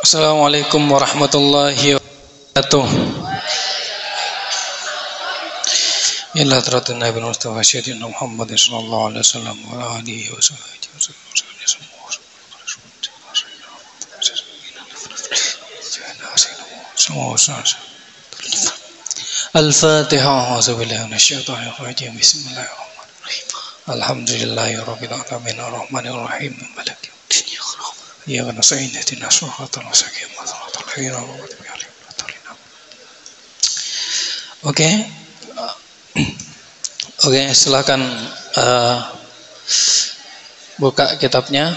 Assalamualaikum warahmatullahi wabarakatuh. Ila taratin Nabi Mustafa Sayyidina Muhammad sallallahu alaihi wasallam wa alihi wa sahbihi wasallam. Al-Fatihah. A'udzubillahi minasyaitonir rajim. Bismillahirrahmanirrahim. Alhamdulillahirabbil alamin arrahmanir rahim maliki yaumiddin. Iyyaka nasta'in ihdinas siratal mustaqim siratal ladzina an'amta 'alaihim ghairil maghdubi 'alaihim. Oke, silakan buka kitabnya.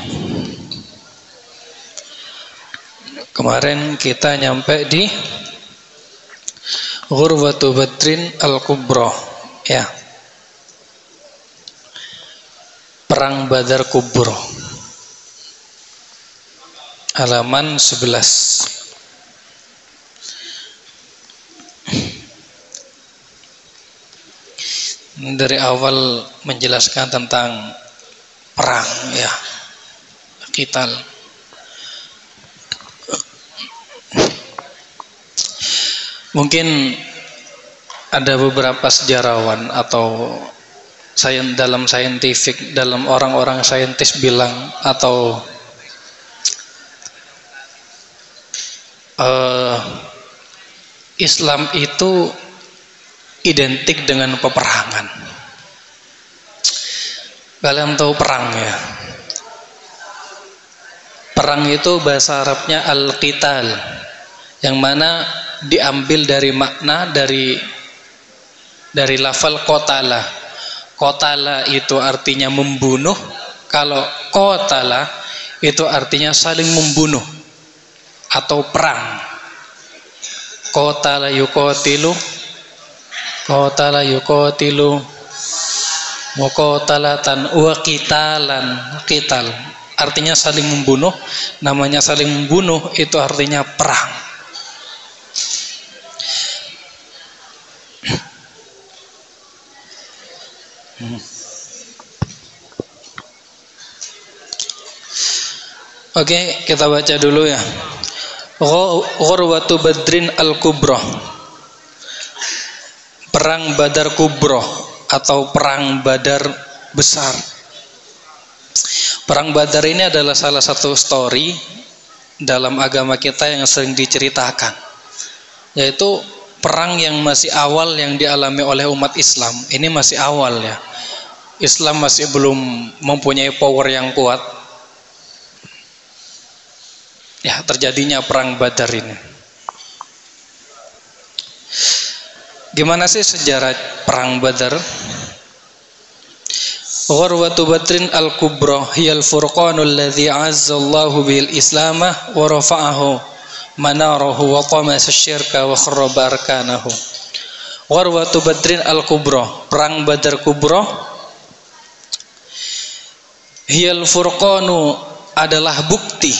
Kemarin kita nyampe di Ghurwatu Badrin Al-Kubra, ya. Perang Badar Kubra. Halaman 11. Dari awal menjelaskan tentang perang, ya, qital. Mungkin ada beberapa sejarawan atau dalam saintifik, dalam orang-orang saintis bilang atau Islam itu identik dengan peperangan. Kalian tahu perang, ya? Perang itu bahasa Arabnya al-qital, yang mana diambil dari makna dari lafal qatala. Qatala itu artinya membunuh. Kalau qatala itu artinya saling membunuh atau perang. Qatala yuqatilu, qatala yuqatilu, muqatalatan wa qitalan. Qital artinya saling membunuh. Namanya saling membunuh itu artinya perang. Oke, kita baca dulu, ya. Ghurwatu Badrin Al-Kubra. Perang Badar Kubra atau perang Badar besar. Perang Badar ini adalah salah satu story dalam agama kita yang sering diceritakan, yaitu perang yang masih awal yang dialami oleh umat Islam. Ini masih awal, ya. Islam masih belum mempunyai power yang kuat, ya, terjadinya perang Badar ini. Gimana sih sejarah perang Badar? Ghurwatu Badrin Al-Kubra hiyal furqanul ladzi 'azza Allahu bihil islamah wa rafa'ahu manarahu wa qamasa syirka wa kharraba arkanahu. Ghurwatu Badrin Al-Kubra, perang Badar Kubra. Hiyal furqanu adalah bukti.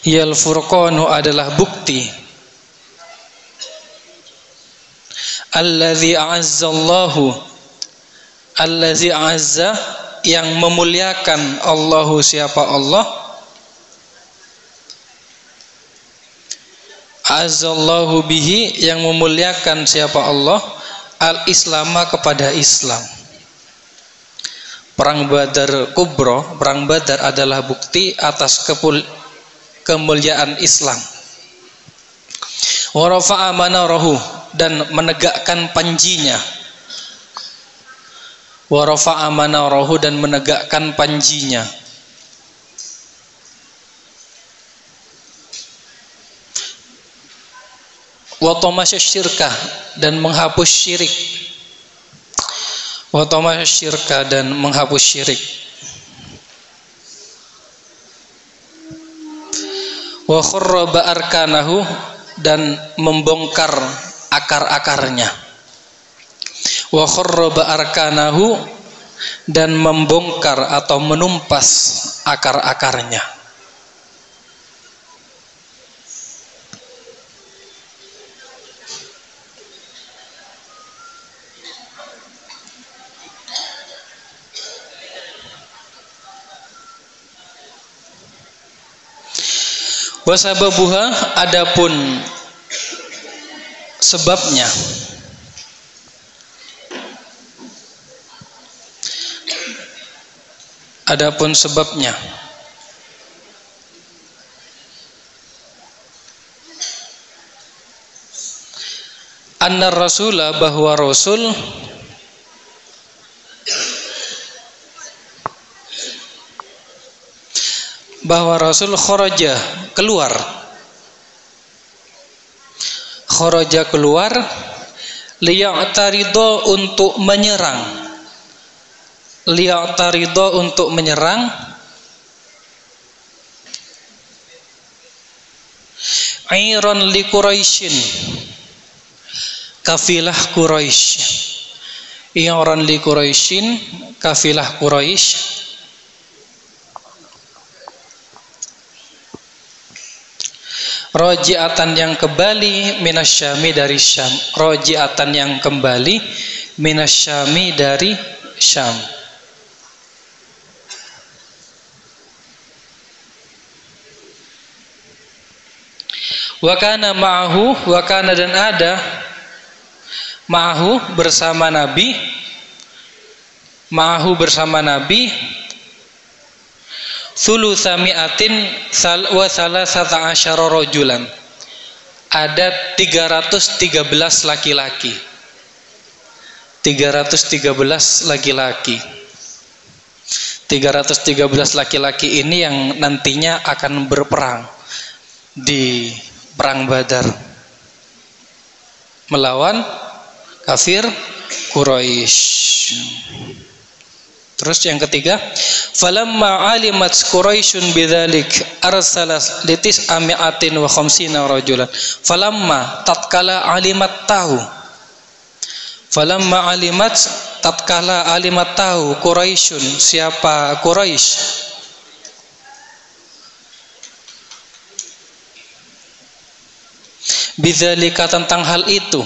Hiyal furqanu adalah bukti. Allazi a'azzallahu, allazi a'azza, yang memuliakan. Allahu, siapa Allah? A'azzallahu bihi, yang memuliakan siapa Allah? Al-Islama, kepada Islam. Perang Badar Kubra, perang Badar adalah bukti atas kemuliaan Islam. Wa rafa'a manarahu, dan menegakkan panjinya. Wa rafa'a manarahu, dan menegakkan panjinya. Wa tamasya syirka, dan menghapus syirik. Wa tamasya syirka, dan menghapus syirik. Wa kharraba arkanahu, dan membongkar akar-akarnya. Wa kharraba arkanahu, dan membongkar atau menumpas akar-akarnya. Wasababuha, adapun sebabnya. Adapun sebabnya. Anna Rasulah, bahwa Rasul kharaja, keluar. Kharaja, keluar, liya'tarido, untuk menyerang. Liya'tarido, untuk menyerang. Airan li Quraisyin, kafilah Quraisy. Airan li Quraisyin, kafilah Quraisy. Roji'atan, yang kembali, minasyami, dari Syam. Roji'atan, yang kembali, minasyami, dari Syam. Wakana ma'ahu, wakana, dan ada, ma'ahu, bersama Nabi, ma'ahu, bersama Nabi, Thulutsami'atin wa salasata asyara rajulan, ada 313 laki-laki. 313 laki-laki. 313 laki-laki ini yang nantinya akan berperang di perang Badar melawan kafir Quraisy. Terus yang ketiga, falamma alimat Quraisyun bidzalik arsalat litis ami'atin wa khamsina rajulan. Falamma, tatkala alimat tahu. Falamma alimat, tatkala alimat tahu, Quraisyun, siapa Quraisy, bidzalika, tentang hal itu.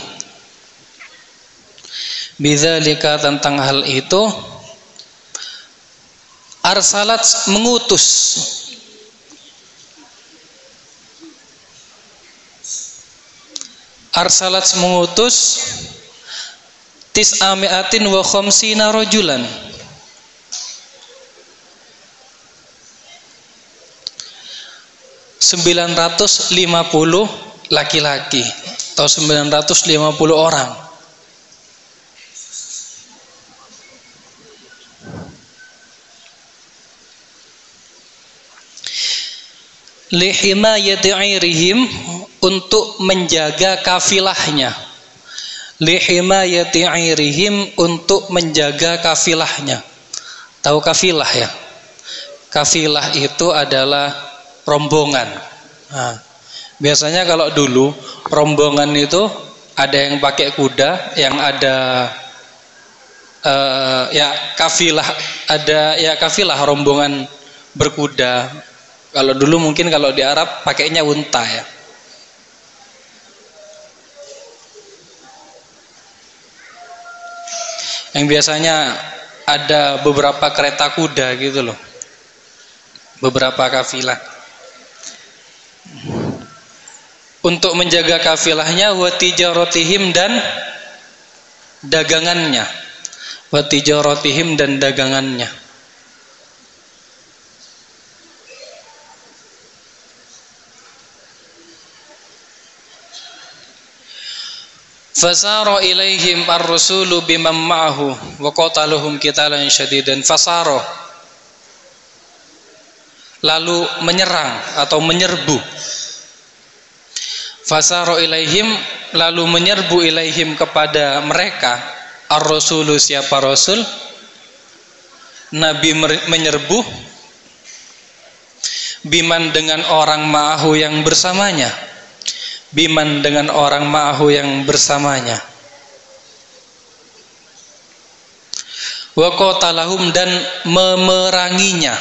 Bidzalika, tentang hal itu. Arsalat, mengutus. Arsalat, mengutus. Tis'ami'atin wa khamsina rajulan. 950 laki-laki atau 950 orang. Lihimayati 'airihim, untuk menjaga kafilahnya. Lihimayati 'airihim, untuk menjaga kafilahnya. Tahu kafilah ya? Kafilah itu adalah rombongan. Nah, biasanya kalau dulu rombongan itu ada yang pakai kuda, yang ada ya kafilah, ada ya kafilah rombongan berkuda. Kalau dulu mungkin kalau di Arab pakainya unta ya. Yang biasanya ada beberapa kereta kuda gitu loh. Beberapa kafilah. Untuk menjaga kafilahnya, wa tijaratihim, dan dagangannya. Wa tijaratihim, dan dagangannya. Fasara ilaihim ar-rasulu bimam ma'ahu wa qataluhum qitalan syadidan. Fasara, lalu menyerang atau menyerbu. Fasara ilaihim, lalu menyerbu, ilaihim, kepada mereka, ar-rasulu, siapa rasul, Nabi menyerbu, biman, dengan orang, ma'ahu, yang bersamanya. Biman, dengan orang, ma'ahu, yang bersamanya. Wa qatalahum, dan memeranginya.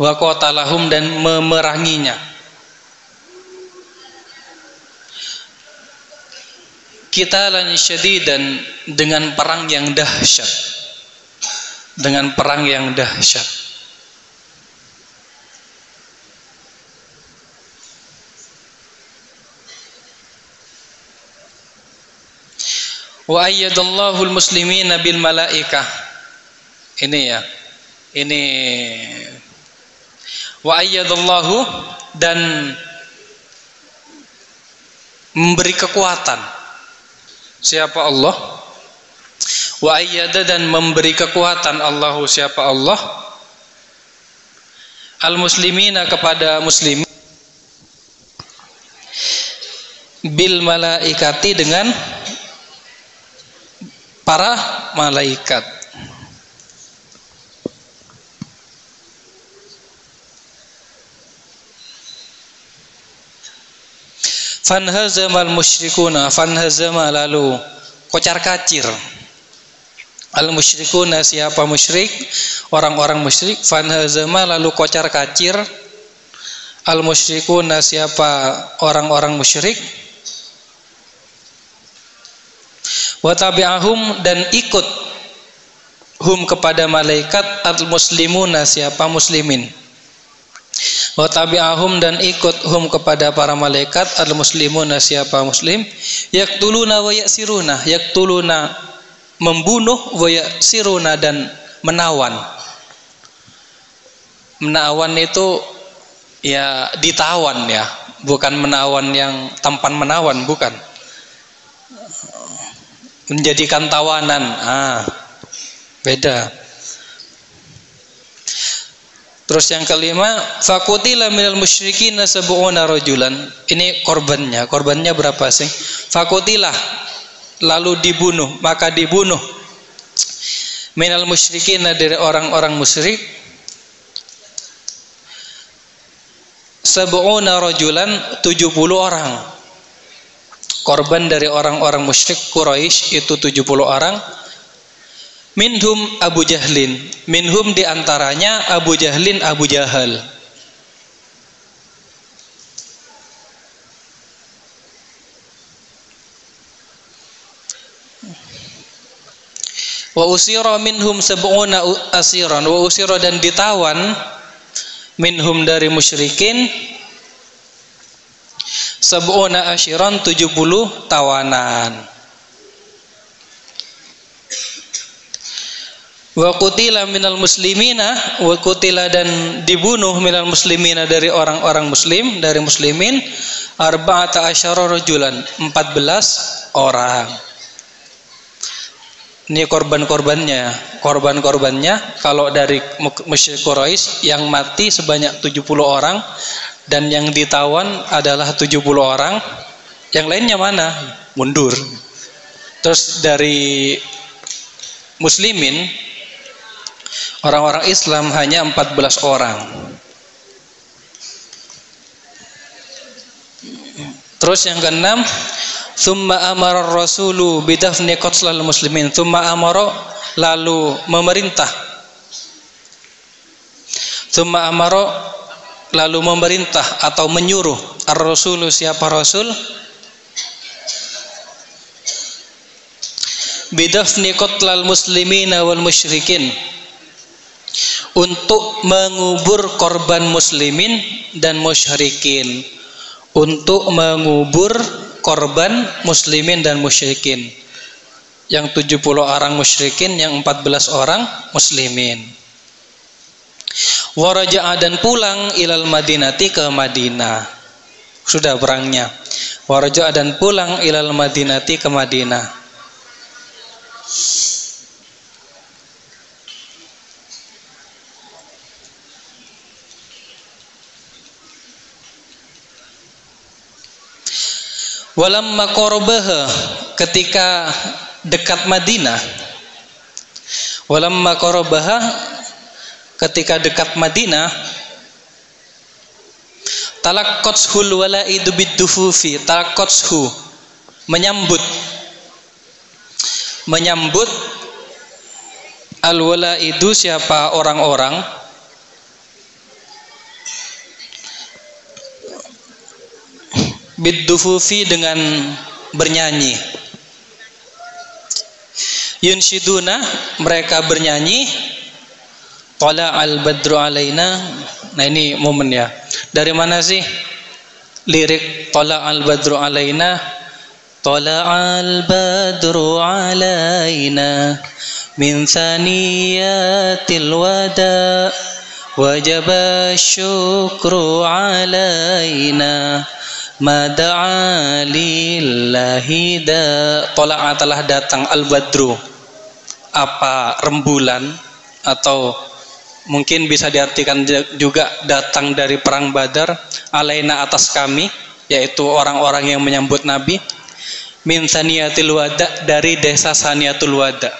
Wa qatalahum, dan memeranginya. Qitalan syadidan, dengan perang yang dahsyat. Dengan perang yang dahsyat. Wa ayyadallahu al-muslimina bil malaikah. Ini ya. Ini wa ayyadallahu, dan memberi kekuatan. Siapa Allah? Wa ayyada, dan memberi kekuatan Allahu, siapa Allah? Al-muslimina, kepada muslim, bil malaikati, dengan para malaikat. Fanhazamal musyrikuna, fanhazama, lalu kocar kacir. Al musyrikuna, siapa musyrik? Orang-orang musyrik. Fanhazama, lalu kocar kacir. Al musyrikuna, siapa orang-orang musyrik? Wa tabi'ahum, dan ikut hum, kepada malaikat, al muslimuna, siapa muslimin. Wa tabi'ahum, dan ikut hum, kepada para malaikat, al muslimuna, siapa muslim. Yaktuluna wa yasiruna, yaktuluna, membunuh, wa yasiruna, dan menawan. Menawan itu ya ditawan ya, bukan menawan yang tampan menawan, bukan. Menjadikan tawanan, beda. Terus yang kelima, fakutila minal musyrikin sab'una rajulan. Ini korbannya. Korbannya berapa sih? Fakutila, lalu dibunuh, maka dibunuh. Minal musyrikin, dari orang-orang musyrik. Sab'una rajulan, 70 orang. Korban dari orang-orang musyrik Quraisy itu 70 orang. Minhum Abu Jahlin, minhum, diantaranya Abu Jahlin, Abu Jahal. Wa usira minhum sab'una asiran, wa usira, dan ditawan minhum, dari musyrikin, sab'una asyiran, 70 tawanan. Wa qutila minal muslimina, wa qutila, dan dibunuh minal muslimina, dari orang-orang muslim, dari muslimin, arba'ata asyara rajulan, 14 orang. Ini korban-korbannya. Korban-korbannya kalau dari musyrik Quraisy yang mati sebanyak 70 orang, dan yang ditawan adalah 70 orang. Yang lainnya mana? Mundur. Terus dari muslimin, orang-orang Islam hanya 14 orang. Terus yang keenam, tsumma amara rasulu bidafni qatlal muslimin. Tsumma amara, lalu memerintah. Tsumma amara, lalu memerintah atau menyuruh. Ar-rasulu, siapa rasul? Bidafni qatlal muslimina wal musyrikin, untuk mengubur korban muslimin dan musyrikin. Untuk mengubur korban muslimin dan musyrikin. Yang 70 orang musyrikin, yang 14 orang muslimin. Waraja'a, dan pulang ilal madinati, ke Madinah. Sudah perangnya. Waraja'a, dan pulang ilal madinati, ke Madinah. Walamma qarabaha, ketika dekat Madinah. Walamma qarabaha, ketika dekat Madinah. Talaqqatshul walaidu biddufufi, talaqqatshu, menyambut al walaidu, siapa orang-orang, biddufufi, dengan bernyanyi. Yunshiduna, mereka bernyanyi. Tala al badru alaina. Nah ini momennya. Dari mana sih lirik Tala al badru alaina? Tala'al badru alaina min thaniyatil wada wajaba syukru alaina mada'a lillahi da. Tola'a telah datang al-badru, apa rembulan, atau mungkin bisa diartikan juga datang dari perang Badar, alaina atas kami, yaitu orang-orang yang menyambut Nabi, min Saniyatul Wada, dari desa Saniyatul Wada.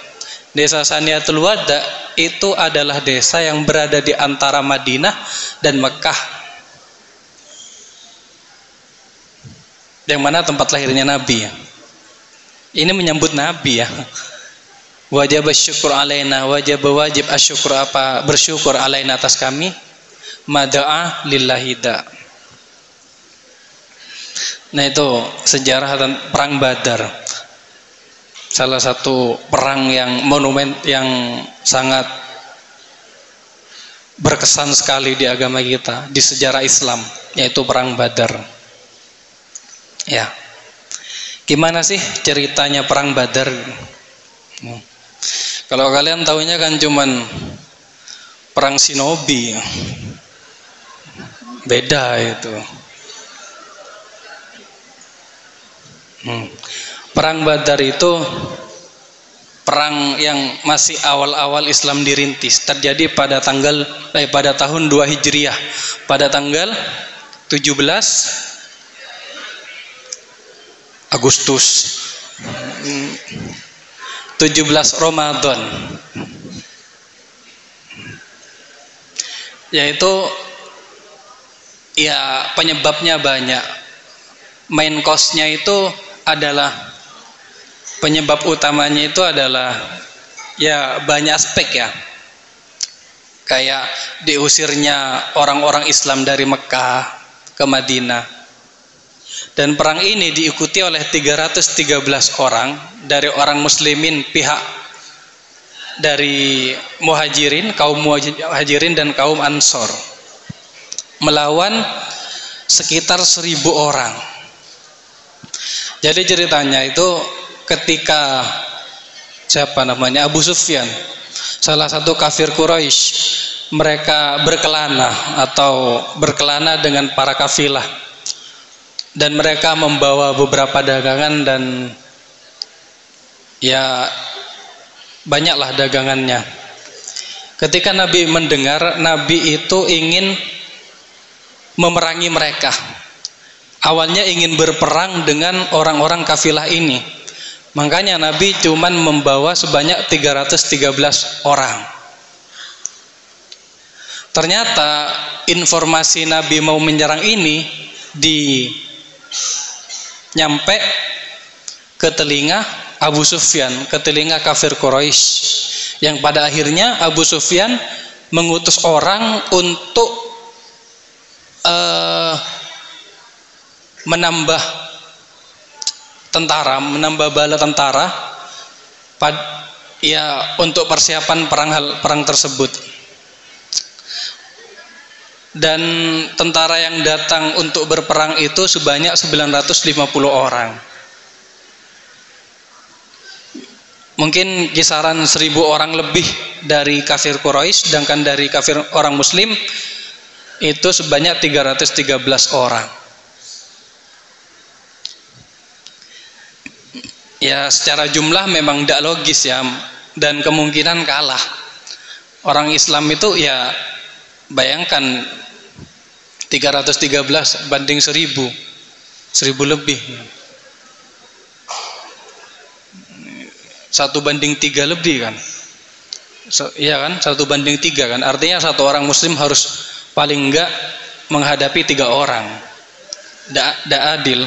Desa Saniyatul Wada itu adalah desa yang berada di antara Madinah dan Mekah, yang mana tempat lahirnya Nabi. Ini menyambut Nabi ya. Wajib syukur alaina, wajib asyukur, apa bersyukur alaina atas kami, mada'a lillahi da. Nah itu sejarah perang Badar, salah satu perang yang monumen, yang sangat berkesan sekali di agama kita, di sejarah Islam, yaitu perang Badar. Ya, gimana sih ceritanya perang Badar? Kalau kalian tahunya kan cuman perang Shinobi, beda itu. Perang Badar itu perang yang masih awal-awal Islam dirintis, terjadi pada tahun 2 Hijriah, pada tanggal 17 Agustus, 17 Ramadan, yaitu ya penyebabnya banyak. Main cause-nya itu adalah, penyebab utamanya itu adalah ya banyak aspek ya, kayak diusirnya orang-orang Islam dari Mekah ke Madinah. Dan perang ini diikuti oleh 313 orang dari orang muslimin, pihak dari muhajirin, kaum muhajirin dan kaum ansor, melawan sekitar 1000 orang. Jadi ceritanya itu ketika Abu Sufyan, salah satu kafir Quraisy, mereka berkelana dengan para kafilah, dan mereka membawa beberapa dagangan, dan ya banyaklah dagangannya. Ketika Nabi mendengar, Nabi itu ingin memerangi mereka. Awalnya ingin berperang dengan orang-orang kafilah ini, makanya Nabi cuman membawa sebanyak 313 orang. Ternyata informasi Nabi mau menyerang ini nyampe ke telinga Abu Sufyan, ke telinga kafir Quraisy, yang pada akhirnya Abu Sufyan mengutus orang untuk menambah bala tentara untuk persiapan perang tersebut. Dan tentara yang datang untuk berperang itu sebanyak 950 orang. Mungkin kisaran 1000 orang lebih dari kafir Quraisy, sedangkan dari kafir orang muslim itu sebanyak 313 orang. Ya secara jumlah memang tidak logis ya, dan kemungkinan kalah. Orang Islam itu ya bayangkan 313 banding 1000 lebih, 1/3 lebih kan, iya kan, 1/3 kan, artinya satu orang muslim harus paling enggak menghadapi 3 orang. Tidak adil.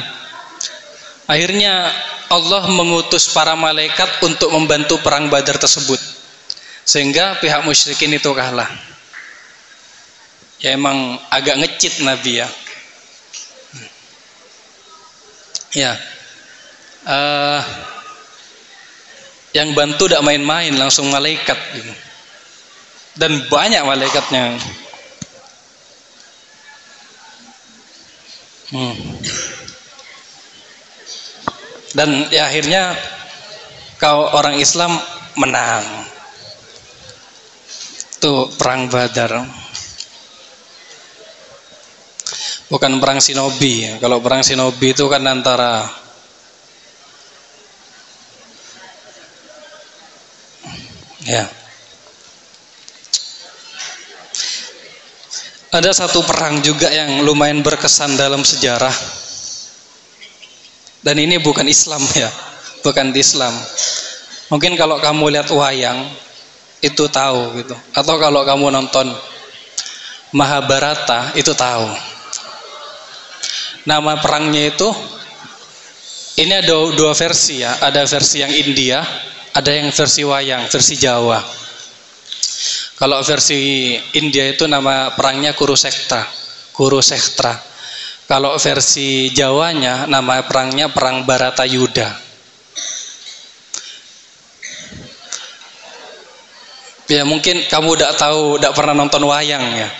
Akhirnya Allah mengutus para malaikat untuk membantu perang Badar tersebut, sehingga pihak musyrikin itu kalah. Ya emang agak ngecit Nabi ya. Yang bantu tidak main-main, langsung malaikat gitu. Dan banyak malaikatnya. Dan ya akhirnya orang Islam menang. Itu perang Badar. Bukan perang Shinobi. Kalau perang Shinobi itu kan antara ya. Ada satu perang juga yang lumayan berkesan dalam sejarah. Dan ini bukan Islam ya, bukan di Islam. Mungkin kalau kamu lihat wayang itu tahu gitu. Atau kalau kamu nonton Mahabharata itu tahu. Nama perangnya itu ini ada dua versi ya, ada versi yang India, ada yang versi wayang, versi Jawa. Kalau versi India itu nama perangnya Kurukshetra. Kalau versi Jawanya nama perangnya Perang Baratayuda. Ya mungkin kamu udah pernah nonton wayang ya.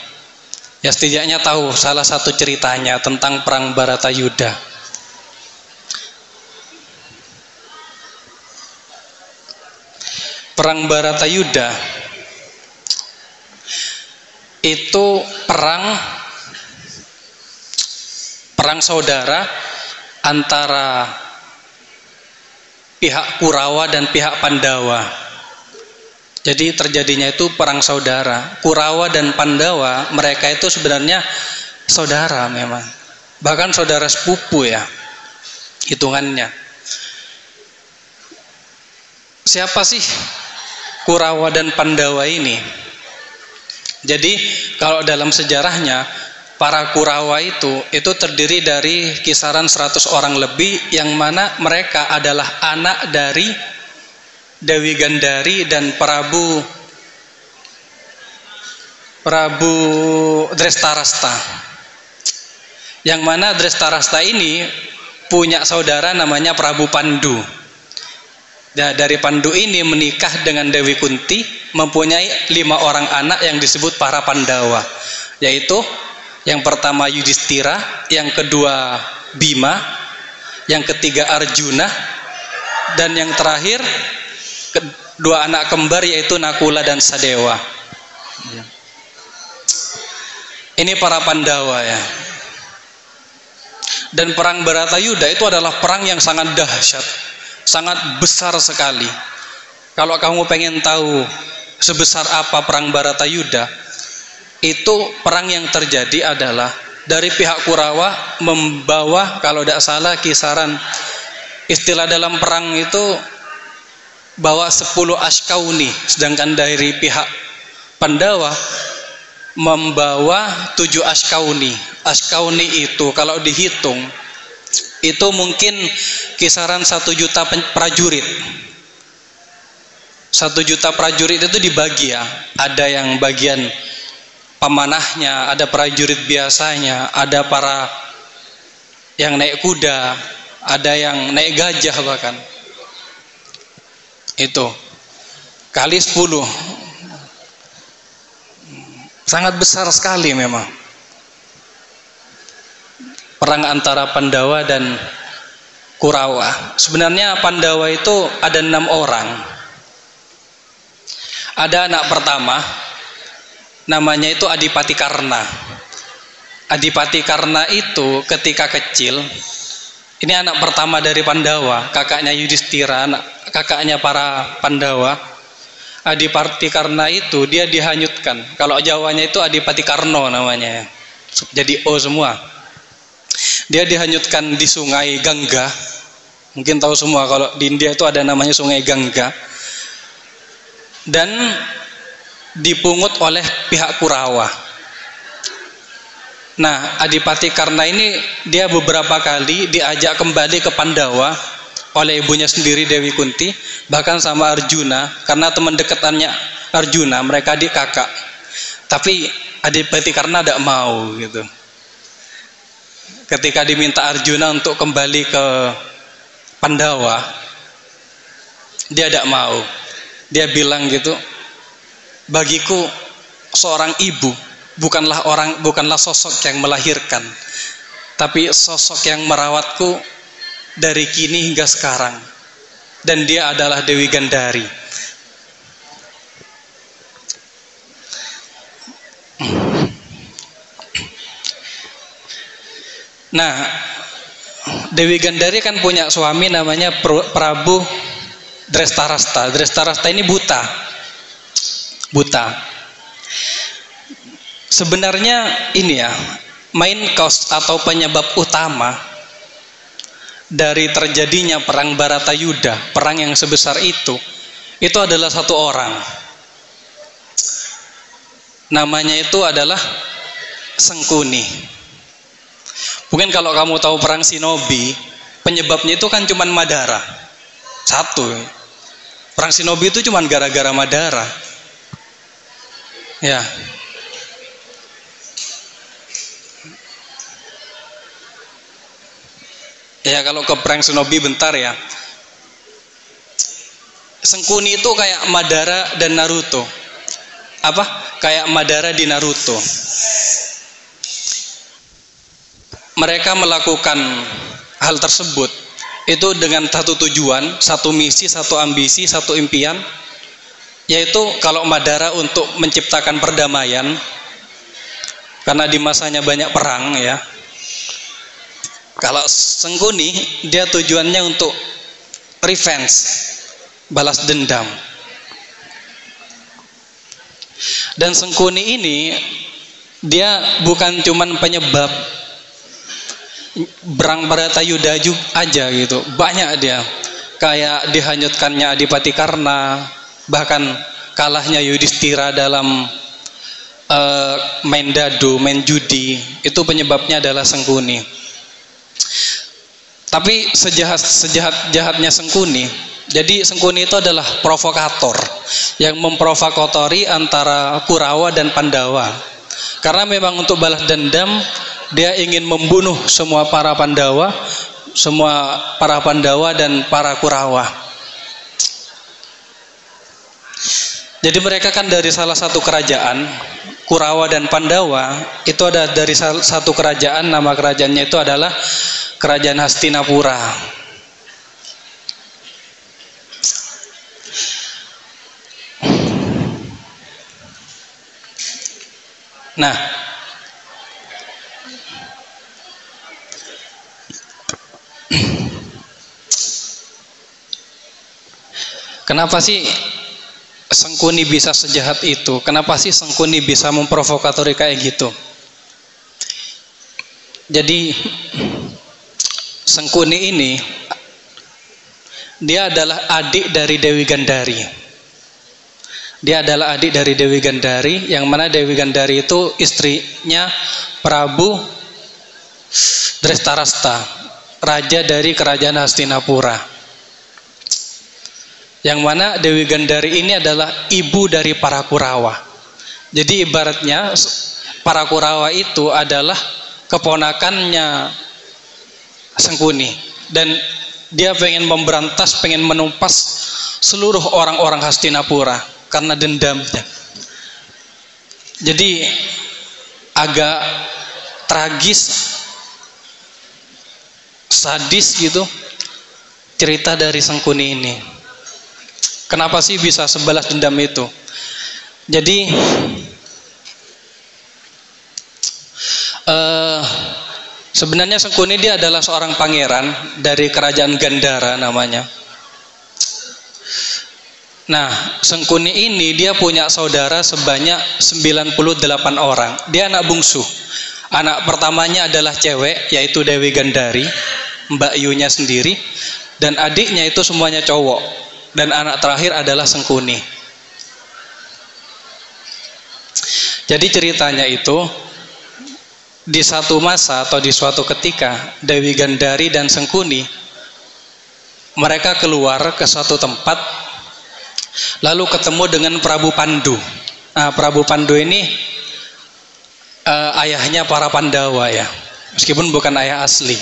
Ya setidaknya tahu salah satu ceritanya tentang Perang Baratayuda. Perang Baratayuda itu perang saudara antara pihak Kurawa dan pihak Pandawa. Jadi terjadinya itu perang saudara. Kurawa dan Pandawa mereka itu sebenarnya saudara memang. Bahkan saudara sepupu ya hitungannya. Siapa sih Kurawa dan Pandawa ini? Jadi kalau dalam sejarahnya para Kurawa itu terdiri dari kisaran 100 orang lebih, yang mana mereka adalah anak dari Dewi Gandari dan Prabu Drestarasta. Yang mana Drestarasta ini punya saudara namanya Prabu Pandu. Nah, dari Pandu ini menikah dengan Dewi Kunti, mempunyai 5 orang anak yang disebut para Pandawa, yaitu yang pertama Yudhistira, yang kedua Bima, yang ketiga Arjuna, dan yang terakhir dua anak kembar yaitu Nakula dan Sadewa. Ini para Pandawa ya. Dan perang Baratayuda itu adalah perang yang sangat dahsyat, sangat besar sekali. Kalau kamu pengen tahu sebesar apa perang Baratayuda, itu perang yang terjadi adalah dari pihak Kurawa membawa, kalau tidak salah kisaran istilah dalam perang itu bawa 10 Ashkauni, sedangkan dari pihak Pandawa membawa 7 Ashkauni. Ashkauni itu kalau dihitung itu mungkin kisaran 1 juta prajurit. 1 juta prajurit itu dibagi ya, ada yang bagian pemanahnya, ada prajurit biasanya, ada para yang naik kuda, ada yang naik gajah bahkan. Itu kali 10, sangat besar sekali memang perang antara Pandawa dan Kurawa. Sebenarnya Pandawa itu ada 6 orang. Ada anak pertama namanya itu Adipati Karna. Adipati Karna itu ketika kecil, ini anak pertama dari Pandawa, kakaknya Yudhistira, kakaknya para Pandawa. Adipati Karna itu dia dihanyutkan. Kalau Jawanya itu Adipati Karno namanya, jadi O semua. Dia dihanyutkan di sungai Gangga. Mungkin tahu semua kalau di India itu ada namanya sungai Gangga. Dan dipungut oleh pihak Kurawa. Nah, Adipati Karna ini dia beberapa kali diajak kembali ke Pandawa oleh ibunya sendiri Dewi Kunti, bahkan sama Arjuna, karena teman dekatannya Arjuna, mereka adik kakak. Tapi Adipati Karna tidak mau gitu. Ketika diminta Arjuna untuk kembali ke Pandawa, dia tidak mau. Dia bilang gitu, bagiku seorang ibu bukanlah sosok yang melahirkan, tapi sosok yang merawatku dari kini hingga sekarang, dan dia adalah Dewi Gandari. Nah, Dewi Gandari kan punya suami namanya Prabu Drestarasta. Drestarasta ini buta. Sebenarnya ini ya, main cause atau penyebab utama dari terjadinya perang Baratayuda, perang yang sebesar itu adalah satu orang. Namanya itu adalah Sengkuni. Mungkin kalau kamu tahu perang Shinobi, penyebabnya itu kan cuman Madara. Satu. Perang Shinobi itu cuman gara-gara Madara. Ya. Ya, kalau ke perang Shinobi bentar ya. Sengkuni itu kayak Madara dan Naruto. Apa? Kayak Madara di Naruto. Mereka melakukan hal tersebut itu dengan satu tujuan, satu misi, satu ambisi, satu impian, yaitu kalau Madara untuk menciptakan perdamaian, karena di masanya banyak perang ya. Kalau Sengkuni, dia tujuannya untuk revenge, balas dendam. Dan Sengkuni ini dia bukan cuman penyebab perang Baratayuda aja gitu, banyak dia, kayak dihanyutkannya Adipati Karna, bahkan kalahnya Yudhistira dalam main dadu, main judi, itu penyebabnya adalah Sengkuni. Tapi sejahat-jahatnya Sengkuni, jadi Sengkuni itu adalah provokator yang memprovokatori antara Kurawa dan Pandawa, karena memang untuk balas dendam dia ingin membunuh semua para Pandawa dan para Kurawa. Jadi mereka kan dari salah satu kerajaan, Kurawa dan Pandawa itu ada dari satu kerajaan, nama kerajaannya itu adalah Kerajaan Hastinapura. Nah, kenapa sih Sengkuni bisa sejahat itu? Kenapa sih Sengkuni bisa memprovokatori kayak gitu? Jadi Sengkuni ini dia adalah adik dari Dewi Gandari. Dia adalah adik dari Dewi Gandari, yang mana Dewi Gandari itu istrinya Prabu Drestarasta, raja dari kerajaan Hastinapura. Yang mana Dewi Gandari ini adalah ibu dari para Kurawa. Jadi ibaratnya para Kurawa itu adalah keponakannya Sengkuni, dan dia pengen memberantas, pengen menumpas seluruh orang-orang Hastinapura karena dendamnya. Jadi agak tragis, sadis gitu cerita dari Sengkuni ini. Kenapa sih bisa sebalas dendam itu? Jadi sebenarnya Sengkuni dia adalah seorang pangeran dari kerajaan Gandhara namanya. Nah, Sengkuni ini dia punya saudara sebanyak 98 orang. Dia anak bungsu. Anak pertamanya adalah cewek, yaitu Dewi Gandari, Mbak Yunya sendiri, dan adiknya itu semuanya cowok. Dan anak terakhir adalah Sengkuni. Jadi ceritanya itu, di satu masa atau di suatu ketika, Dewi Gandari dan Sengkuni mereka keluar ke suatu tempat, lalu ketemu dengan Prabu Pandu. Nah, Prabu Pandu ini ayahnya para Pandawa ya, meskipun bukan ayah asli.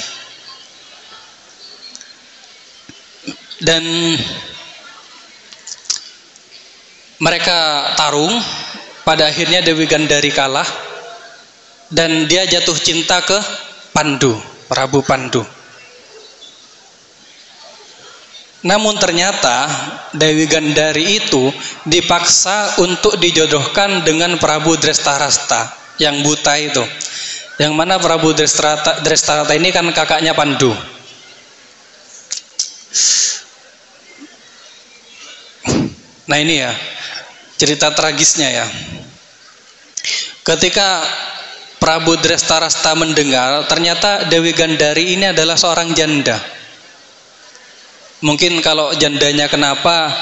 Dan mereka tarung, pada akhirnya Dewi Gandari kalah dan dia jatuh cinta ke Pandu, Prabu Pandu. Namun ternyata Dewi Gandari itu dipaksa untuk dijodohkan dengan Prabu Drestarasta yang buta itu. Yang mana Prabu Drestarasta ini kan kakaknya Pandu. Nah ini ya cerita tragisnya ya. Ketika Prabu Drestarasta mendengar ternyata Dewi Gandari ini adalah seorang janda. Mungkin kalau jandanya kenapa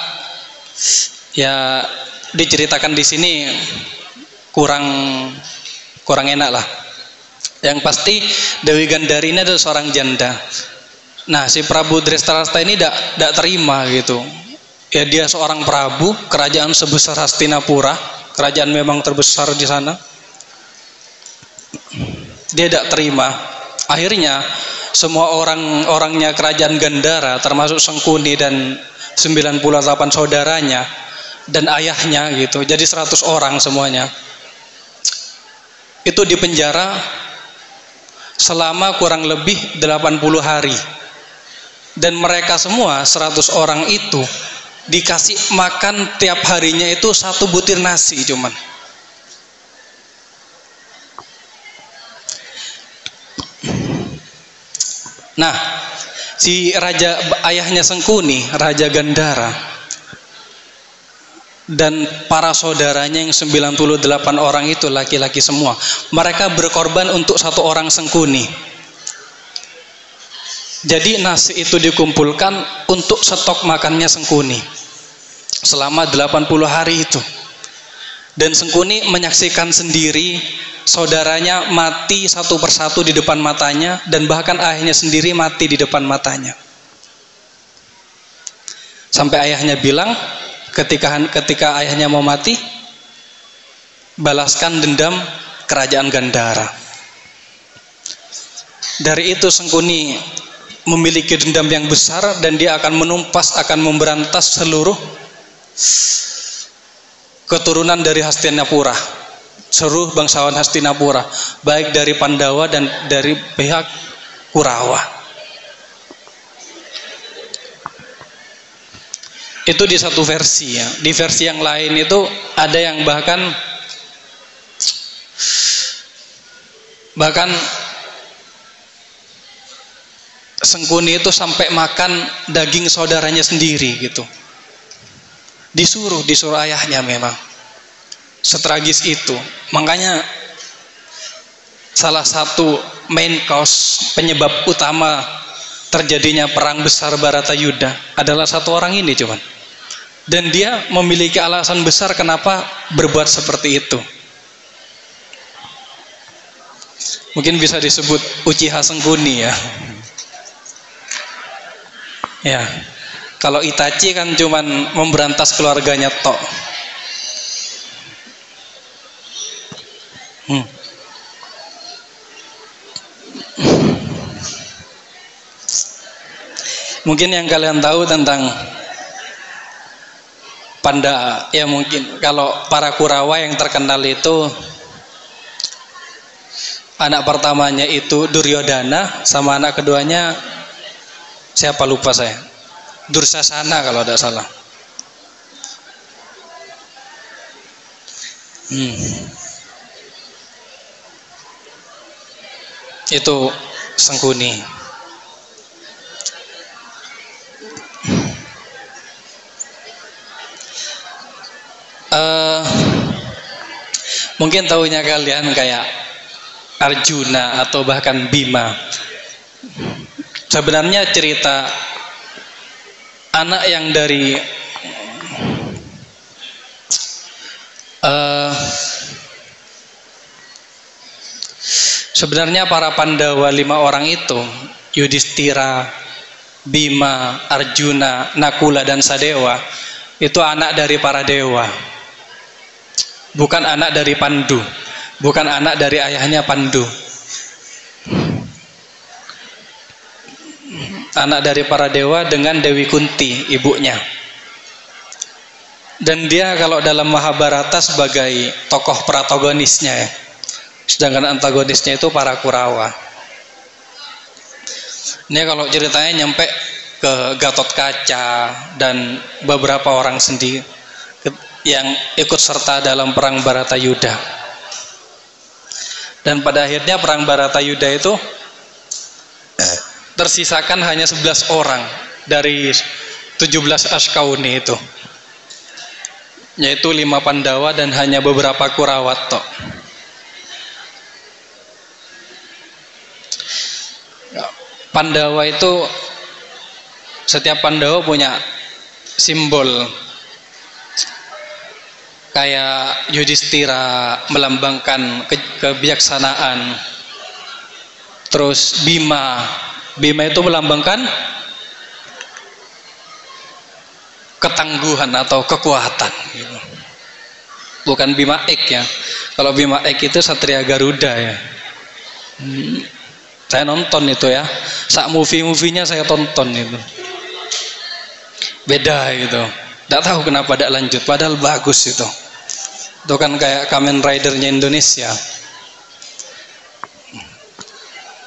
ya diceritakan di sini kurang enak lah. Yang pasti Dewi Gandari ini adalah seorang janda. Nah si Prabu Drestarasta ini tidak terima gitu. Ya dia seorang prabu, kerajaan sebesar Hastinapura, kerajaan memang terbesar di sana. Dia tidak terima. Akhirnya semua orang-orangnya kerajaan Gandhara termasuk Sengkuni dan 98 saudaranya dan ayahnya gitu, jadi 100 orang semuanya itu dipenjara selama kurang lebih 80 hari, dan mereka semua 100 orang itu dikasih makan tiap harinya itu 1 butir nasi cuman. Nah, si raja ayahnya Sengkuni, Raja Gandhara, dan para saudaranya yang 98 orang itu laki-laki semua, mereka berkorban untuk 1 orang Sengkuni. Jadi nasi itu dikumpulkan untuk stok makannya Sengkuni selama 80 hari itu. Dan Sengkuni menyaksikan sendiri saudaranya mati satu persatu di depan matanya, dan bahkan ayahnya sendiri mati di depan matanya. Sampai ayahnya bilang ketika ayahnya mau mati, balaskan dendam kerajaan Gandhara. Dari itu Sengkuni memiliki dendam yang besar, dan dia akan akan memberantas seluruh keturunan dari Hastinapura, seluruh bangsawan Hastinapura, baik dari Pandawa dan dari pihak Kurawa. Itu di satu versi ya. Di versi yang lain itu ada yang bahkan Sengkuni itu sampai makan daging saudaranya sendiri gitu. Disuruh ayahnya memang. Setragis itu. Makanya salah satu main cause, penyebab utama terjadinya perang besar Bharatayuddha adalah 1 orang ini cuman. Dan dia memiliki alasan besar kenapa berbuat seperti itu. Mungkin bisa disebut Uchiha Sengkuni ya. Ya. Kalau Itachi kan cuman memberantas keluarganya tok. Mungkin yang kalian tahu tentang Panda, ya mungkin kalau para Kurawa yang terkenal itu anak pertamanya itu Duryodhana, sama anak keduanya siapa lupa saya, Dursasana kalau tidak salah. Itu Sengkuni. Mungkin tahunya kalian kayak Arjuna atau bahkan Bima. Sebenarnya cerita anak yang dari sebenarnya para Pandawa 5 orang itu, Yudhistira, Bima, Arjuna, Nakula, dan Sadewa, itu anak dari para dewa, bukan anak dari Pandu, bukan anak dari ayahnya Pandu. Anak dari para dewa dengan Dewi Kunti, ibunya. Dan dia kalau dalam Mahabharata sebagai tokoh protagonisnya ya. Sedangkan antagonisnya itu para Kurawa. Ini kalau ceritanya nyampe ke Gatot Kaca dan beberapa orang sendiri yang ikut serta dalam perang Baratayuda. Dan pada akhirnya perang Baratayuda itu tersisakan hanya 11 orang dari 17 Ashkauni itu, yaitu 5 Pandawa dan hanya beberapa Kurawat tok. Pandawa itu, setiap Pandawa punya simbol, kayak Yudhistira melambangkan kebijaksanaan, terus Bima itu melambangkan ketangguhan atau kekuatan gitu. Bukan Bima Ek ya. Kalau Bima Ek itu Satria Garuda ya. Saya nonton itu ya, sak movie-movie-nya saya tonton itu. Beda gitu. Tidak tahu kenapa tidak lanjut, padahal bagus itu. Itu kan kayak Kamen Rider-nya Indonesia.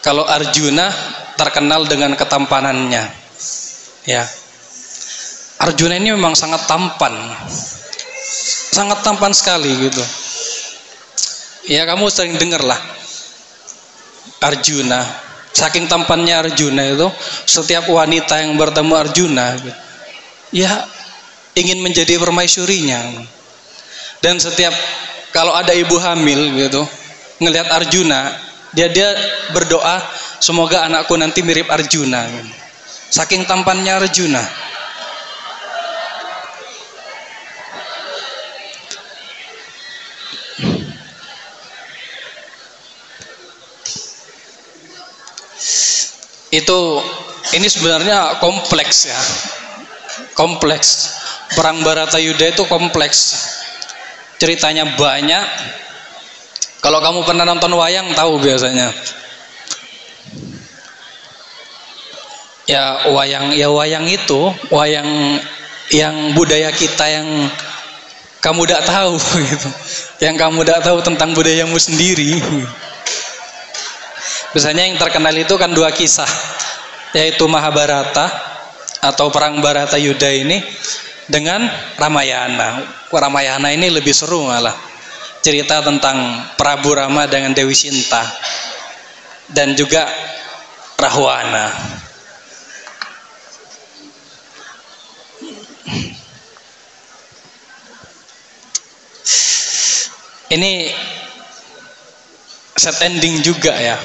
Kalau Arjuna terkenal dengan ketampanannya. Ya. Arjuna ini memang sangat tampan. Sangat tampan sekali gitu. Ya, kamu sering dengar lah Arjuna, saking tampannya Arjuna itu, setiap wanita yang bertemu Arjuna ya ingin menjadi permaisurinya. Dan setiap kalau ada ibu hamil gitu ngelihat Arjuna, dia berdoa, semoga anakku nanti mirip Arjuna. Saking tampannya Arjuna. Ini sebenarnya kompleks ya, kompleks. Perang Baratayuda itu kompleks, ceritanya banyak. Kalau kamu pernah nonton wayang tahu biasanya ya, wayang itu wayang yang budaya kita yang kamu tidak tahu gitu, yang kamu tidak tahu tentang budayamu sendiri. Biasanya yang terkenal itu kan 2 kisah, yaitu Mahabharata atau perang Baratayuda ini dengan Ramayana. Ramayana ini lebih seru malah, cerita tentang Prabu Rama dengan Dewi Sinta dan juga Rahwana. Ini set ending juga ya.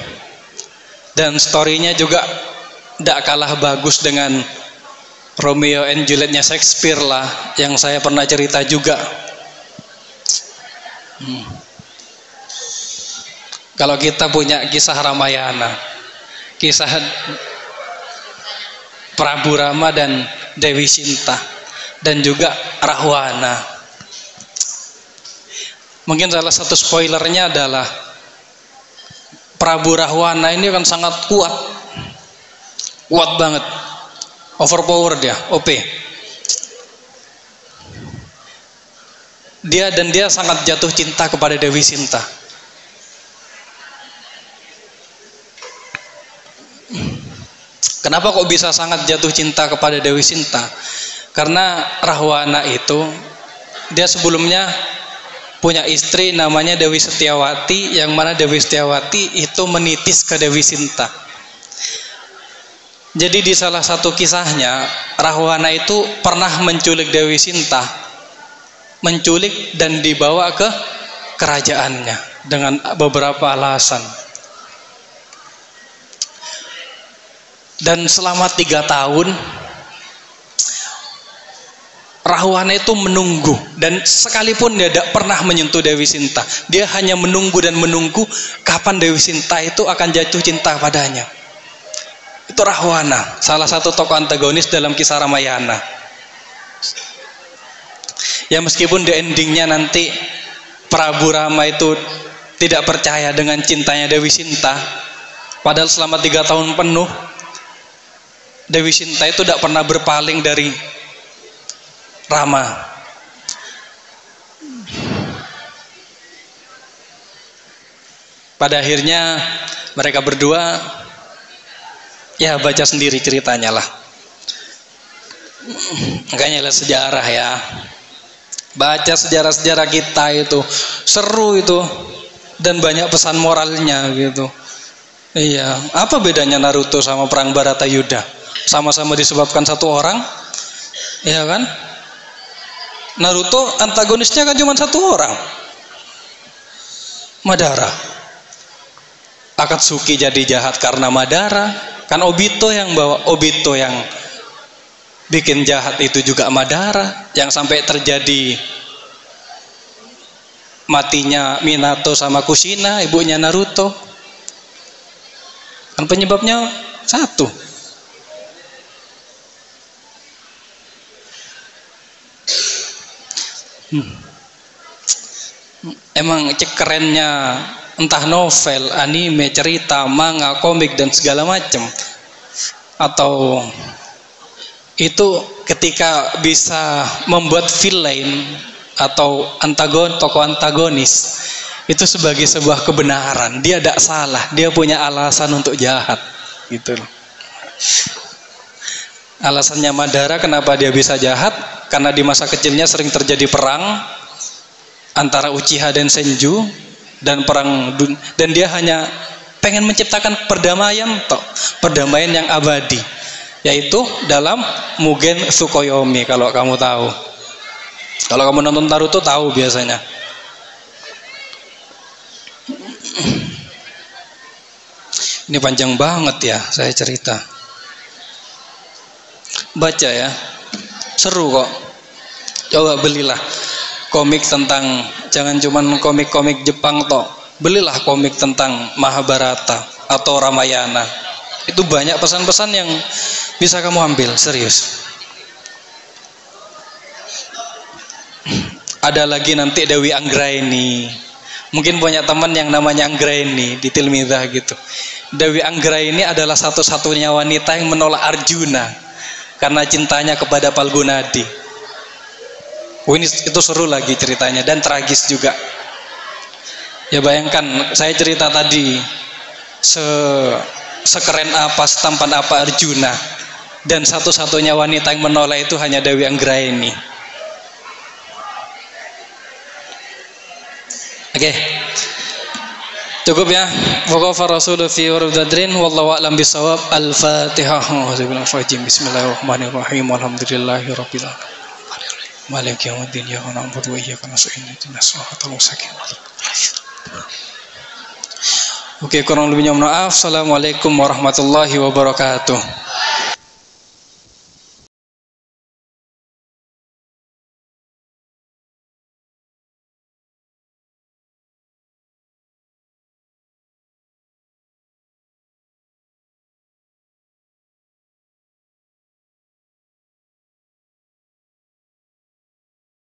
Dan story-nya juga tidak kalah bagus dengan Romeo and Juliet-nya Shakespeare lah, yang saya pernah cerita juga. Kalau kita punya kisah Ramayana, kisah Prabu Rama dan Dewi Sinta, dan juga Rahwana. Mungkin salah satu spoilernya adalah Prabu Rahwana ini kan sangat kuat banget, overpower dia, OP. Dia sangat jatuh cinta kepada Dewi Sinta. Kenapa kok bisa sangat jatuh cinta kepada Dewi Sinta? Karena Rahwana itu dia sebelumnya punya istri namanya Dewi Setiawati, yang mana Dewi Setiawati itu menitis ke Dewi Sinta. Jadi di salah satu kisahnya, Rahwana itu pernah menculik Dewi Sinta, menculik dan dibawa ke kerajaannya dengan beberapa alasan. Dan selama 3 tahun Rahwana itu menunggu, dan sekalipun dia tidak pernah menyentuh Dewi Sinta, dia hanya menunggu dan menunggu kapan Dewi Sinta itu akan jatuh cinta padanya. Itu Rahwana, salah satu tokoh antagonis dalam kisah Ramayana. Ya meskipun di endingnya nanti Prabu Rama itu tidak percaya dengan cintanya Dewi Sinta, padahal selama 3 tahun penuh Dewi Sinta itu tidak pernah berpaling dari Rama. Pada akhirnya mereka berdua, ya baca sendiri ceritanya lah. Makanya lah sejarah ya. Baca sejarah-sejarah kita itu seru itu dan banyak pesan moralnya gitu. Iya, apa bedanya Naruto sama perang Baratayuda? Sama-sama disebabkan satu orang, iya kan? Naruto antagonisnya kan cuma satu orang, Madara. Akatsuki jadi jahat karena Madara. Kan Obito yang bawa, Obito yang bikin jahat itu juga Madara. Yang sampai terjadi matinya Minato sama Kushina, ibunya Naruto. Kan penyebabnya satu. Emang kerennya entah novel, anime, cerita, manga, komik dan segala macam, atau itu ketika bisa membuat villain atau tokoh antagonis itu sebagai sebuah kebenaran. Dia tidak salah, dia punya alasan untuk jahat gitu loh. Alasannya Madara kenapa dia bisa jahat, karena di masa kecilnya sering terjadi perang antara Uchiha dan Senju, dan dan dia hanya pengen menciptakan perdamaian perdamaian yang abadi, yaitu dalam Mugen Tsukuyomi. Kalau kamu tahu, kalau kamu nonton Naruto tahu biasanya. Ini panjang banget ya saya cerita. Baca ya, seru kok. Coba belilah komik tentang, jangan cuman komik-komik Jepang toh. Belilah komik tentang Mahabharata atau Ramayana. Itu banyak pesan-pesan yang bisa kamu ambil, serius. Ada lagi nanti Dewi Anggraini. Mungkin punya teman yang namanya Anggraini di Tilmidah gitu. Dewi Anggraini adalah satu-satunya wanita yang menolak Arjuna karena cintanya kepada Palgunadi. Itu seru lagi ceritanya dan tragis juga. Ya bayangkan, saya cerita tadi sekeren apa, setampan apa Arjuna, dan satu-satunya wanita yang menolak itu hanya Dewi Anggraini. Oke. Cukup ya. Waqafa Rasulullah fi urudadrin wallahu a'lam bisawab. Al-Fatihah. Bismillahirrahmanirrahim. Alhamdulillahirabbil alamin. Maliki yaumiddin. Iyyaka na'budu wa iyyaka nasta'in. Ihdinas siratal mustaqim. Oke, kurang lebihnya mohon maaf. Assalamualaikum warahmatullahi wabarakatuh.